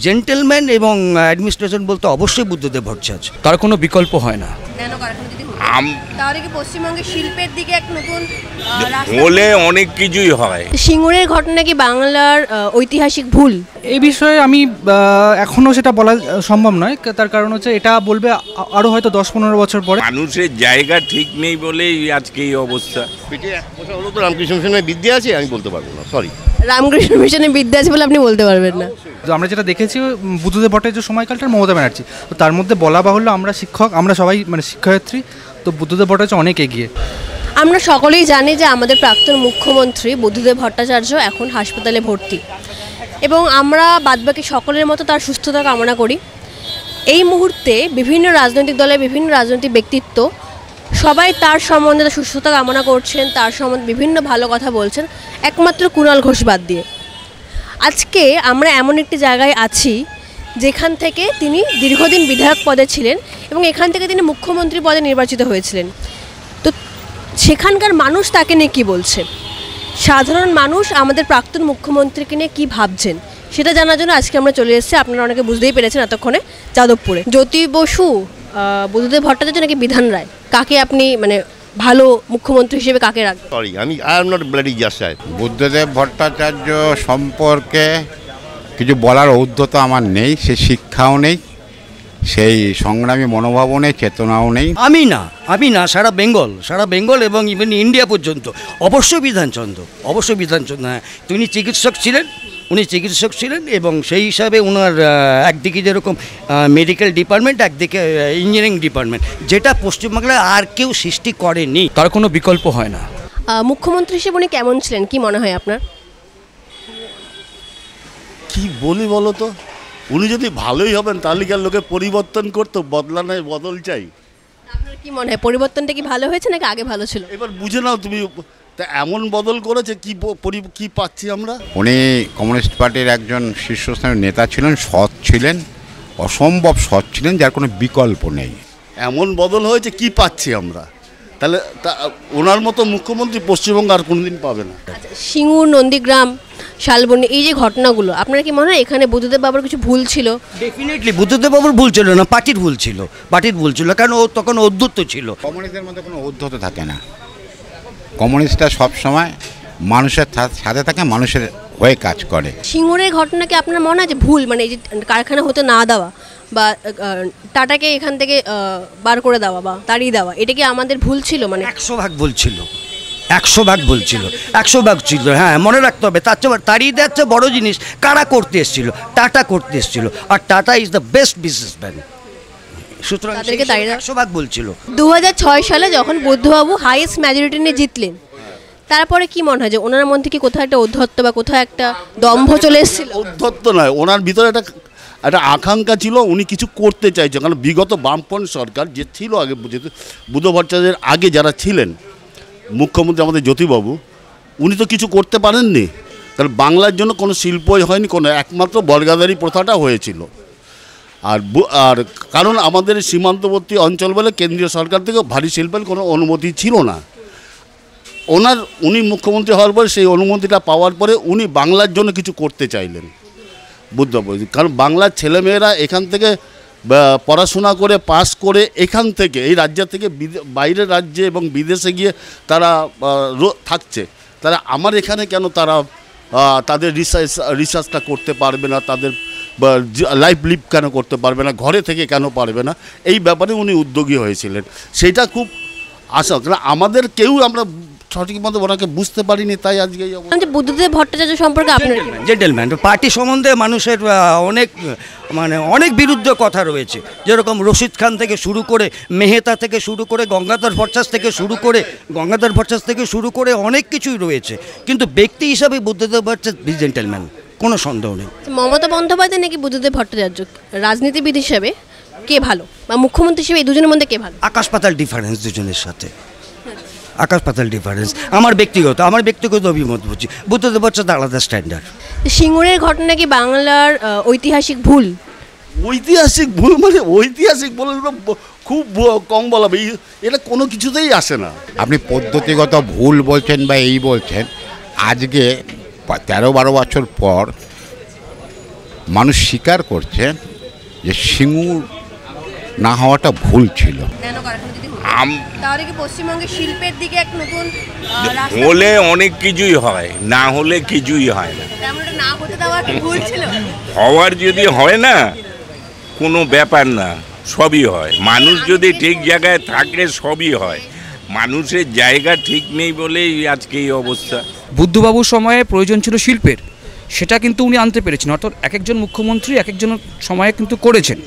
Gentleman এবং administration বলতে অবশ্যই বুদ্ধদেব ভট্টাচার্য, তার কোনো বিকল্প হয় না। তাহলে কি পশ্চিমবঙ্গের শিল্পের দিকে এক নতুন হলে অনেক কিছুই হয়। সিঙ্গুরের ঘটনা কি বাংলার ঐতিহাসিক ভুল? এই বিষয়ে আমি এখনও সেটা বলা সম্ভব নয়, তার কারণ হচ্ছে এটা বলবে আরও হয়তো 10-15 বছর পরে। মানুষের জায়গা ঠিক নেই বলেই আজকে এই অবস্থা। হলো তো রামকৃষ্ণ মিশনের বিদ্যা আছে, আমি বলতে পারবো না, সরি। রামকৃষ্ণ মিশনের বিদ্যা আছে বলে আপনি বলতে পারবেন না? আমরা যেটা দেখেছি বুদ্ধদেব ভট্টাচার্য সময়কালটার মমতা ব্যানার্জি, তো তার মধ্যে বলা বাহুল্য আমরা শিক্ষক, আমরা সবাই মানে শিক্ষার্থী, তো বুদ্ধদেব ভট্টাচার্য অনেক এগিয়ে। আমরা সকলেই জানি যে আমাদের প্রাক্তন মুখ্যমন্ত্রী বুদ্ধদেব ভট্টাচার্য এখন হাসপাতালে ভর্তি, এবং আমরা বাদবাকি সকলের মতো তার সুস্থতা কামনা করি। এই মুহূর্তে বিভিন্ন রাজনৈতিক দলের বিভিন্ন রাজনৈতিক ব্যক্তিত্ব সবাই তার সম্বন্ধে তার সুস্থতা কামনা করছেন, তার সম্বন্ধে বিভিন্ন ভালো কথা বলছেন, একমাত্র কুণাল ঘোষ বাদ দিয়ে। আজকে আমরা এমন একটি জায়গায় আছি যেখান থেকে তিনি দীর্ঘদিন বিধায়ক পদে ছিলেন এবং এখান থেকে তিনি মুখ্যমন্ত্রী পদে নির্বাচিত হয়েছিলেন। তো সেখানকার মানুষ তাকে নিয়ে কী বলছে, সাধারণ মানুষ আমাদের প্রাক্তন মুখ্যমন্ত্রীকে নিয়ে কী ভাবছেন, সেটা জানার জন্য আজকে আমরা চলে এসেছি, আপনারা অনেকে বুঝতেই পেরেছেন এতক্ষণে, যাদবপুরে। জ্যোতি বসু, বুদ্ধদেব ভট্টাচার্য নাকি বিধান রায়, কাকে আপনি মানে ভালো মুখ্যমন্ত্রী হিসেবে কাকে রাখবেন? Sorry, I am not bloody just. Buddhadeb Bhattacharya সম্পর্কে কিছু বলার ঔদ্ধত্য আমার নেই, সে শিক্ষাও নেই, সেই সংগ্রামী মনোভাবও নেই, চেতনাও নেই। আমি না সারা বেঙ্গল এবং ইভেন ইন্ডিয়া পর্যন্ত অবশ্যই বিধানচন্দ্র, হ্যাঁ। উনি চিকিৎসক ছিলেন এবং সেই হিসাবে ওনার একদিকে যেরকম মেডিকেল ডিপার্টমেন্ট, একদিকে ইঞ্জিনিয়ারিং ডিপার্টমেন্ট, যেটা পশ্চিমবাংলায় আর কেউ সৃষ্টি করেনি, তার কোনো বিকল্প হয় না। মুখ্যমন্ত্রী হিসেবে উনি কেমন ছিলেন, কি মনে হয় আপনার? কি বলি বলো তো, উনি যদি ভালোই হবেন তাহলে কি আর লোকে পরিবর্তন করতো? বদলানোয় বদল চাই। আপনার কি মনে হয় পরিবর্তনটা কি ভালো হয়েছে নাকি আগে ভালো ছিল? এবার বুঝে নাও তুমি, তা এমন বদল করেছে কি পাচ্ছি আমরা। উনি কমিউনিস্ট পার্টির একজন শীর্ষস্থানীয় নেতা ছিলেন, সৎ ছিলেন, অসম্ভব সৎ ছিলেন, যার কোনো বিকল্প নেই। এমন বদল হয়েছে কি পাচ্ছি আমরা, তাহলে ওনার মতো মুখ্যমন্ত্রী পশ্চিমবঙ্গ আর কোনোদিন পাবে না। সিঙ্গুর, নন্দীগ্রাম, শালবনী, এই যে ঘটনাগুলো, আপনার কি মনে হয় এখানে বুদ্ধদেব বাবুর কিছু ভুল ছিল? ডেফিনেটলি বুদ্ধদেব বাবুর ভুল ছিল না, পার্টির ভুল ছিল, কারণ ও তখন ঔদ্ধত্য ছিল। কমিউনিস্টদের মধ্যে কোনো ঔদ্ধত্য থাকে না, কমিউনিস্টরা সবসময় মানুষের সাথে থাকে, মানুষের হয়ে কাজ করে। সিঙ্গুরের ঘটনা কি আপনার মনে হয় যে ভুল, মানে এই যে কারখানা হতে না দেওয়া বা টাটাকে এখান থেকে বার করে দেওয়া বা তাড়িয়ে দেওয়া, এটা কি আমাদের ভুল ছিল? মানে 100 ভাগ ভুল ছিল, 100 ভাগ ছিল, হ্যাঁ, মনে রাখতে হবে। তার চেয়ে তাড়িয়ে দেওয়ার বড় জিনিস কারা করতে এসেছিল, টাটা করতে এসেছিল, আর Tata is the best businessman, সুতরাং 100 ভাগ বলছিল। 2006 সালে যখন বুদ্ধবাবু হাইয়েস্ট মেজরিটি নিয়ে জিতলেন, তারপরে কি মনে হয় যে ওনার মধ্যে কি কোথাও একটা ঔদ্ধত্য বা কোথাও একটা দম্ভ চলে এসেছিল? ঔদ্ধত্য নয়, ওনার ভিতরে একটা আকাঙ্ক্ষা ছিল, উনি কিছু করতে চাইছেন। কারণ বিগত বামপন্থী সরকার যে ছিল আগে, যেহেতু বুদ্ধ ভট্টাচার্যের আগে যারা ছিলেন মুখ্যমন্ত্রী আমাদের জ্যোতিবাবু, উনি তো কিছু করতে পারেননি। কারণ বাংলার জন্য কোনো শিল্পই হয়নি, কোনো একমাত্র বর্গাদারি প্রথাটা হয়েছিল। আর কারণ আমাদের সীমান্তবর্তী অঞ্চল বলে কেন্দ্রীয় সরকার থেকে ভারী শিল্পের কোনো অনুমতি ছিল না। উনি মুখ্যমন্ত্রী হওয়ার পরে সেই অনুমতিটা পাওয়ার পরে উনি বাংলার জন্য কিছু করতে চাইলেন বুদ্ধবাবু। কারণ বাংলার ছেলেমেয়েরা এখান থেকে পড়াশোনা করে পাস করে এখান থেকে, এই রাজ্য থেকে বাইরের রাজ্যে এবং বিদেশে গিয়ে তারা থাকছে, তারা আমার এখানে কেন তারা তাদের রিসার্চটা করতে পারবে না, তাদের লাইফ লিভ কেন করতে পারবে না, ঘরে থেকে কেন পারবে না, এই ব্যাপারে উনি উদ্যোগী হয়েছিলেন। সেটা খুব আশা, কারণ আমাদের কেউ আমরা সঠিক মতো ওনাকে বুঝতে পারিনি, তাই আজকে বুদ্ধদেব ভট্টাচার্য সম্পর্কে আপনার জেন্টেলম্যান। পার্টি সম্বন্ধে মানুষের অনেক বিরুদ্ধ কথা রয়েছে, যেরকম রশিদ খান থেকে শুরু করে, মেহতা থেকে শুরু করে, গঙ্গাধর ভট্টাচার্য থেকে শুরু করে অনেক কিছুই রয়েছে, কিন্তু ব্যক্তি হিসাবে বুদ্ধদেব ভট্টাচার্য জেন্টেলম্যান, কোনো সন্দেহ নেই। মমতা বন্দ্যোপাধ্যায় নাকি বুদ্ধদেব ভট্টাচার্য, রাজনীতিবিদ হিসেবে কে ভালো বা মুখ্যমন্ত্রী হিসেবে এই দুজনের মধ্যে কে ভালো? আকাশ পাতাল ডিফারেন্স দুজনের সাথে, আকাশ পাতাল ডিফারেন্স। আমার ব্যক্তিগত অভিমত বলছি, বুদ্ধদেব ভট্টাচার্য আলাদা স্ট্যান্ডার্ড। সিঙ্গুরের ঘটনা কি বাংলার ঐতিহাসিক ভুল? ঐতিহাসিক ভুল মানে ঐতিহাসিক বলে খুব কম বলা, এটা কোনো কিছুতেই আসে না। আপনি পদ্ধতিগত ভুল বলছেন বা এই বলছেন, আজকে 13-12 বছর পর মানুষ স্বীকার করছে যে সিঙ্গুর না হওয়াটা ভুল ছিল। তাহলে কি পশ্চিমবঙ্গের শিল্পের দিকে এক নতুন হলে অনেক কিছুই হয়, না হলে কিছুই হয় না। না হতে দেওয়া কি ভুল ছিল? হওয়ার যদি হয় না কোনো ব্যাপার না, সবই হয়। মানুষ যদি ঠিক জায়গায় থাকে সবই হয়। মানুষের জায়গা ঠিক নেই বলেই আজকে এই অবস্থা। বুদ্ধবাবুর সময়ে প্রয়োজন ছিল শিল্পের, সেটা কিন্তু উনি আনতে পেরেছেন। অর্থাৎ এক একজন মুখ্যমন্ত্রী এক একজন সময়ে কিন্তু করেছেন,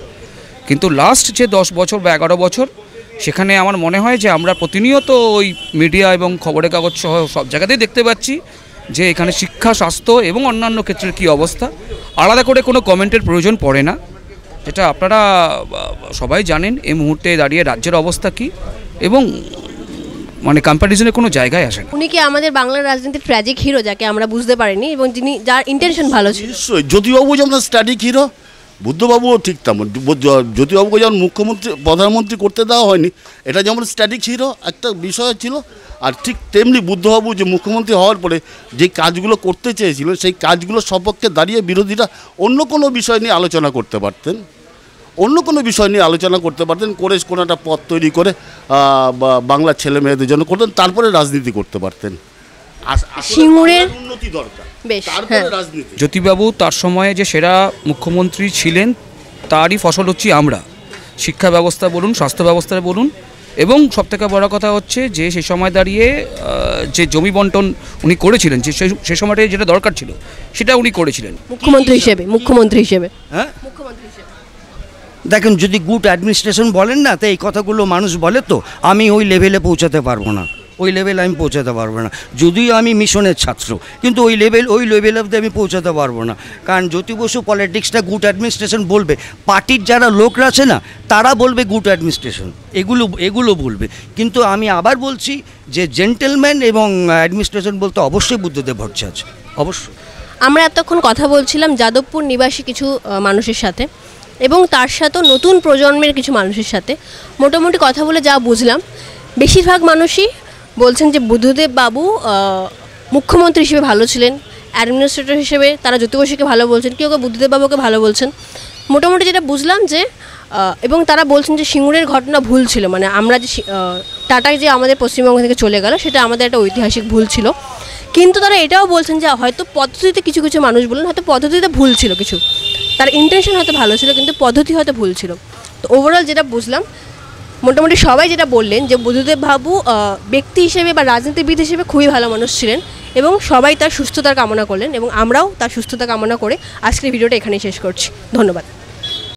কিন্তু লাস্ট যে 10 বছর বা 11 বছর সেখানে আমার মনে হয় যে আমরা প্রতিনিয়ত ওই মিডিয়া এবং খবরের কাগজ সহ সব জায়গাতেই দেখতে পাচ্ছি যে এখানে শিক্ষা, স্বাস্থ্য এবং অন্যান্য ক্ষেত্রের কী অবস্থা। আলাদা করে কোনো কমেন্টের প্রয়োজন পড়ে না, যেটা আপনারা সবাই জানেন এই মুহূর্তে দাঁড়িয়ে রাজ্যের অবস্থা কী, এবং মানে কম্প্যারিজনের কোনো জায়গায় আসে না। উনি কি আমাদের বাংলার রাজনীতির ট্র্যাজিক হিরো, যাকে আমরা বুঝতে পারিনি এবং যিনি যার ইন্টেনশন ভালো ছিল? নিশ্চয়ই জ্যোতিবাবু যেমন স্ট্যাটিক হিরো, বুদ্ধবাবুও ঠিক তেমন। জ্যোতিবাবুকে যেমন মুখ্যমন্ত্রী প্রধানমন্ত্রী করতে দেওয়া হয়নি, এটা যেমন স্ট্যাটিক হিরো একটা বিষয় ছিল, আর ঠিক তেমনি বুদ্ধবাবু যে মুখ্যমন্ত্রী হওয়ার পরে যে কাজগুলো করতে চেয়েছিলেন সেই কাজগুলো সপক্ষে দাঁড়িয়ে বিরোধীরা অন্য কোনো বিষয় নিয়ে আলোচনা করতে পারতেন, করে কোনো একটা পথ তৈরি করে বাংলার ছেলে মেয়েদের জন্য করতেন, তারপরে রাজনীতি করতে পারতেন। সিঙ্গুরের উন্নতি দরকার, বেশ, তারপরে হ্যাঁ। রাজনীতি। জ্যোতিবাবু তার সময়ে যে সেরা মুখ্যমন্ত্রী ছিলেন তারই ফসল হচ্ছে আমরা। শিক্ষা ব্যবস্থা বলুন, স্বাস্থ্য ব্যবস্থা বলুন, এবং সবথেকে বড় কথা হচ্ছে যে সেই সময় দাঁড়িয়ে যে জমি বন্টন উনি করেছিলেন, যে সেই সময়টায় যেটা দরকার ছিল সেটা উনি করেছিলেন মুখ্যমন্ত্রী হিসেবে। হ্যাঁ, দেখেন যদি গুড অ্যাডমিনিস্ট্রেশন বলেন না, তো এই কথাগুলো মানুষ বলে, তো আমি ওই লেভেলে পৌঁছাতে পারবো না, আমি পৌঁছাতে পারবো না। যদিও আমি মিশনের ছাত্র, কিন্তু ওই লেভেল অবধি আমি পৌঁছাতে পারবো না। কারণ জ্যোতি বসু পলিটিক্সটা গুড অ্যাডমিনিস্ট্রেশন বলবে, পার্টির যারা লোকরা আছে না তারা বলবে গুড অ্যাডমিনিস্ট্রেশন, এগুলো বলবে। কিন্তু আমি আবার বলছি যে জেন্টেলম্যান এবং অ্যাডমিনিস্ট্রেশন বলতে অবশ্যই বুদ্ধদেব ভট্টাচার্য, অবশ্যই। আমরা এতক্ষণ কথা বলছিলাম যাদবপুর নিবাসী কিছু মানুষের সাথে এবং তার সাথেও নতুন প্রজন্মের কিছু মানুষের সাথে মোটামুটি কথা বলে যা বুঝলাম, বেশিরভাগ মানুষই বলছেন যে বুদ্ধদেব বাবু মুখ্যমন্ত্রী হিসেবে ভালো ছিলেন, অ্যাডমিনিস্ট্রেটর হিসেবে তারা জ্যোতি বসুকে ভালো বলছেন, কেউ কেউ বুদ্ধদেব বাবুকে ভালো বলছেন। মোটামুটি যেটা বুঝলাম যে এবং তারা বলছেন যে সিঙ্গুরের ঘটনা ভুল ছিল, মানে আমরা যে টাটায় যে আমাদের পশ্চিমবঙ্গ থেকে চলে গেল সেটা আমাদের একটা ঐতিহাসিক ভুল ছিল। কিন্তু তারা এটাও বলছেন যে হয়তো পদ্ধতিতে কিছু মানুষ বলেন হয়তো পদ্ধতিতে ভুল ছিল, কিছু তার ইন্টেনশন হয়তো ভালো ছিল কিন্তু পদ্ধতি হয়তো ভুল ছিল। তো ওভারঅল যেটা বুঝলাম, মোটামুটি সবাই যেটা বললেন যে বুদ্ধদেব বাবু ব্যক্তি হিসেবে বা রাজনীতিবিদ হিসেবে খুবই ভালো মানুষ ছিলেন এবং সবাই তার সুস্থতার কামনা করলেন এবং আমরাও তার সুস্থতা কামনা করে আজকের ভিডিওটা এখানেই শেষ করছি। ধন্যবাদ।